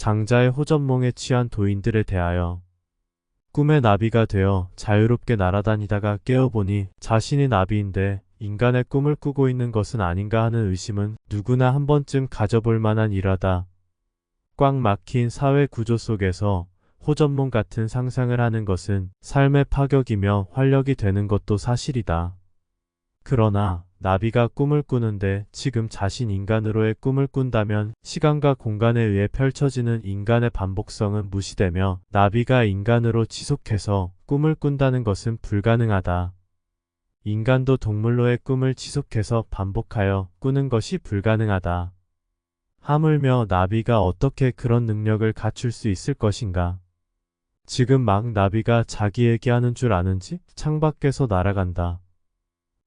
장자의 호전몽에 취한 도인들에 대하여 꿈의 나비가 되어 자유롭게 날아다니다가 깨어보니 자신이 나비인데 인간의 꿈을 꾸고 있는 것은 아닌가 하는 의심은 누구나 한 번쯤 가져볼 만한 일하다. 꽉 막힌 사회 구조 속에서 호전몽 같은 상상을 하는 것은 삶의 파격이며 활력이 되는 것도 사실이다. 그러나 나비가 꿈을 꾸는데 지금 자신 인간으로의 꿈을 꾼다면 시간과 공간에 의해 펼쳐지는 인간의 반복성은 무시되며 나비가 인간으로 지속해서 꿈을 꾼다는 것은 불가능하다. 인간도 동물로의 꿈을 지속해서 반복하여 꾸는 것이 불가능하다. 하물며 나비가 어떻게 그런 능력을 갖출 수 있을 것인가? 지금 막 나비가 자기 얘기하는 줄 아는지 창밖에서 날아간다.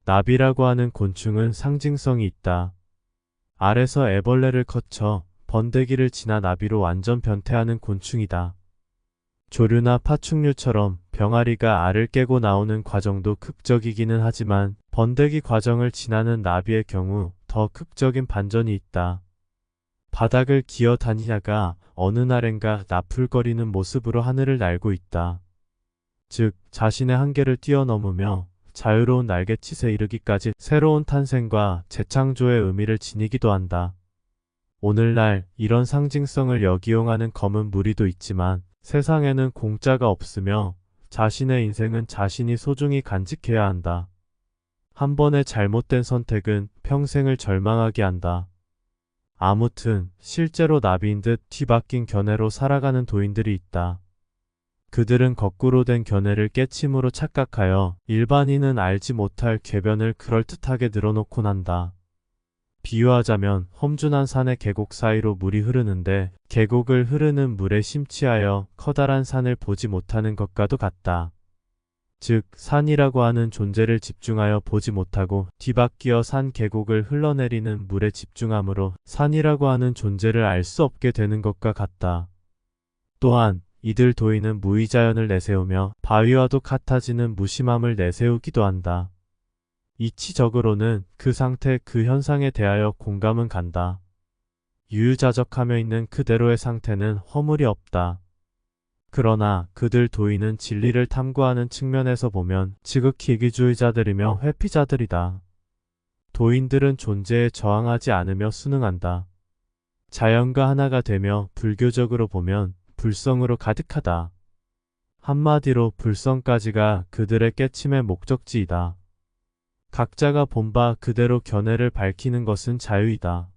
나비라고 하는 곤충은 상징성이 있다. 알에서 애벌레를 거쳐 번데기를 지나 나비로 완전 변태하는 곤충이다. 조류나 파충류처럼 병아리가 알을 깨고 나오는 과정도 극적이기는 하지만 번데기 과정을 지나는 나비의 경우 더 극적인 반전이 있다. 바닥을 기어 다니다가 어느 날엔가 나풀거리는 모습으로 하늘을 날고 있다. 즉 자신의 한계를 뛰어넘으며 자유로운 날갯짓에 이르기까지 새로운 탄생과 재창조의 의미를 지니기도 한다. 오늘날 이런 상징성을 역이용하는 검은 무리도 있지만 세상에는 공짜가 없으며 자신의 인생은 자신이 소중히 간직해야 한다. 한 번의 잘못된 선택은 평생을 절망하게 한다. 아무튼 실제로 나비인 듯 뒤바뀐 견해로 살아가는 도인들이 있다. 그들은 거꾸로 된 견해를 깨침으로 착각하여 일반인은 알지 못할 궤변을 그럴듯하게 늘어놓곤 한다. 비유하자면 험준한 산의 계곡 사이로 물이 흐르는데 계곡을 흐르는 물에 심취하여 커다란 산을 보지 못하는 것과도 같다. 즉 산이라고 하는 존재를 집중하여 보지 못하고 뒤바뀌어 산 계곡을 흘러내리는 물에 집중함으로 산이라고 하는 존재를 알 수 없게 되는 것과 같다. 또한 이들 도인은 무의자연을 내세우며 바위와도 같아지는 무심함을 내세우기도 한다. 이치적으로는 그 상태 그 현상에 대하여 공감은 간다. 유유자적하며 있는 그대로의 상태는 허물이 없다. 그러나 그들 도인은 진리를 탐구하는 측면에서 보면 지극히 이기주의자들이며 회피자들이다. 도인들은 존재에 저항하지 않으며 순응한다. 자연과 하나가 되며 불교적으로 보면 불성으로 가득하다. 한마디로 불성까지가 그들의 깨침의 목적지이다. 각자가 본 바 그대로 견해를 밝히는 것은 자유이다.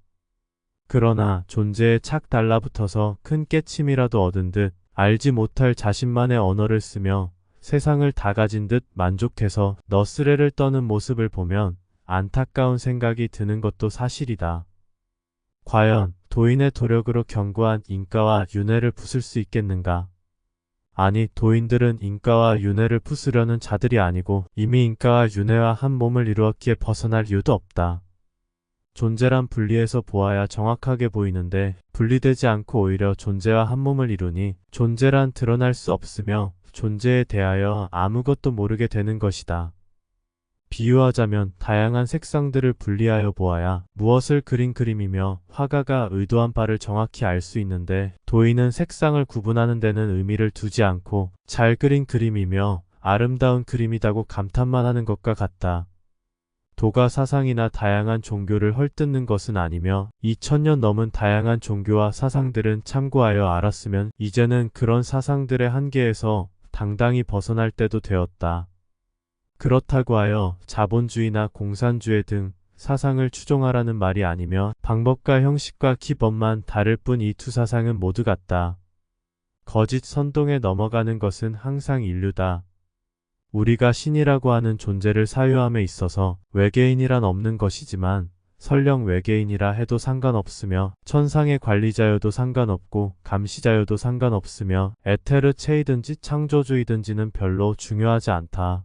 그러나 존재에 착 달라붙어서 큰 깨침이라도 얻은 듯 알지 못할 자신만의 언어를 쓰며 세상을 다 가진 듯 만족해서 너스레를 떠는 모습을 보면 안타까운 생각이 드는 것도 사실이다. 과연 도인의 도력으로 견고한 인가와 윤회를 부술 수 있겠는가? 아니, 도인들은 인가와 윤회를 부수려는 자들이 아니고 이미 인가와 윤회와 한 몸을 이루었기에 벗어날 이유도 없다. 존재란 분리해서 보아야 정확하게 보이는데 분리되지 않고 오히려 존재와 한 몸을 이루니 존재란 드러날 수 없으며 존재에 대하여 아무것도 모르게 되는 것이다. 비유하자면 다양한 색상들을 분리하여 보아야 무엇을 그린 그림이며 화가가 의도한 바를 정확히 알 수 있는데 도인은 색상을 구분하는 데는 의미를 두지 않고 잘 그린 그림이며 아름다운 그림이라고 감탄만 하는 것과 같다. 도가 사상이나 다양한 종교를 헐뜯는 것은 아니며 2000년 넘은 다양한 종교와 사상들은 참고하여 알았으면 이제는 그런 사상들의 한계에서 당당히 벗어날 때도 되었다. 그렇다고 하여 자본주의나 공산주의 등 사상을 추종하라는 말이 아니며 방법과 형식과 기법만 다를 뿐 이 두 사상은 모두 같다. 거짓 선동에 넘어가는 것은 항상 인류다. 우리가 신이라고 하는 존재를 사유함에 있어서 외계인이란 없는 것이지만 설령 외계인이라 해도 상관없으며 천상의 관리자여도 상관없고 감시자여도 상관없으며 에테르체이든지 창조주의든지는 별로 중요하지 않다.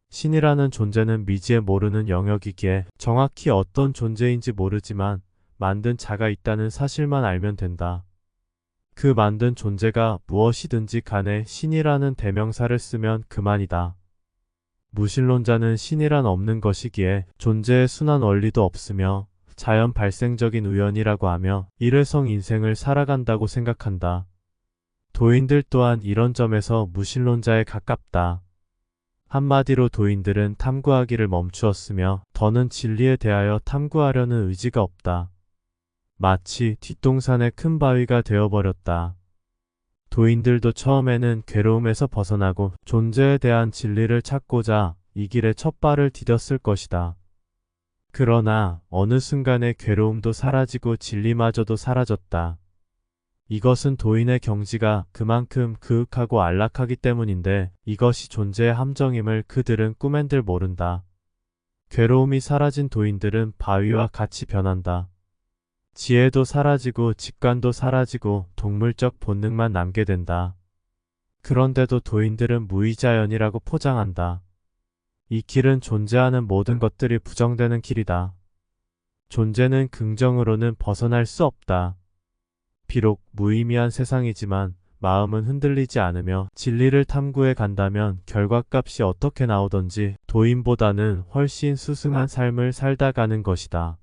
신이라는 존재는 미지에 모르는 영역이기에 정확히 어떤 존재인지 모르지만 만든 자가 있다는 사실만 알면 된다. 그 만든 존재가 무엇이든지 간에 신이라는 대명사를 쓰면 그만이다. 무신론자는 신이란 없는 것이기에 존재의 순환 원리도 없으며 자연 발생적인 우연이라고 하며 일회성 인생을 살아간다고 생각한다. 도인들 또한 이런 점에서 무신론자에 가깝다. 한마디로 도인들은 탐구하기를 멈추었으며 더는 진리에 대하여 탐구하려는 의지가 없다. 마치 뒷동산의 큰 바위가 되어버렸다. 도인들도 처음에는 괴로움에서 벗어나고 존재에 대한 진리를 찾고자 이 길에 첫 발을 디뎠을 것이다. 그러나 어느 순간에 괴로움도 사라지고 진리마저도 사라졌다. 이것은 도인의 경지가 그만큼 그윽하고 안락하기 때문인데 이것이 존재의 함정임을 그들은 꿈엔들 모른다. 괴로움이 사라진 도인들은 바위와 같이 변한다. 지혜도 사라지고 직관도 사라지고 동물적 본능만 남게 된다. 그런데도 도인들은 무의자연이라고 포장한다. 이 길은 존재하는 모든 것들이 부정되는 길이다. 존재는 긍정으로는 벗어날 수 없다. 비록 무의미한 세상이지만 마음은 흔들리지 않으며 진리를 탐구해 간다면 결과값이 어떻게 나오던지 도인보다는 훨씬 수승한 삶을 살다 가는 것이다.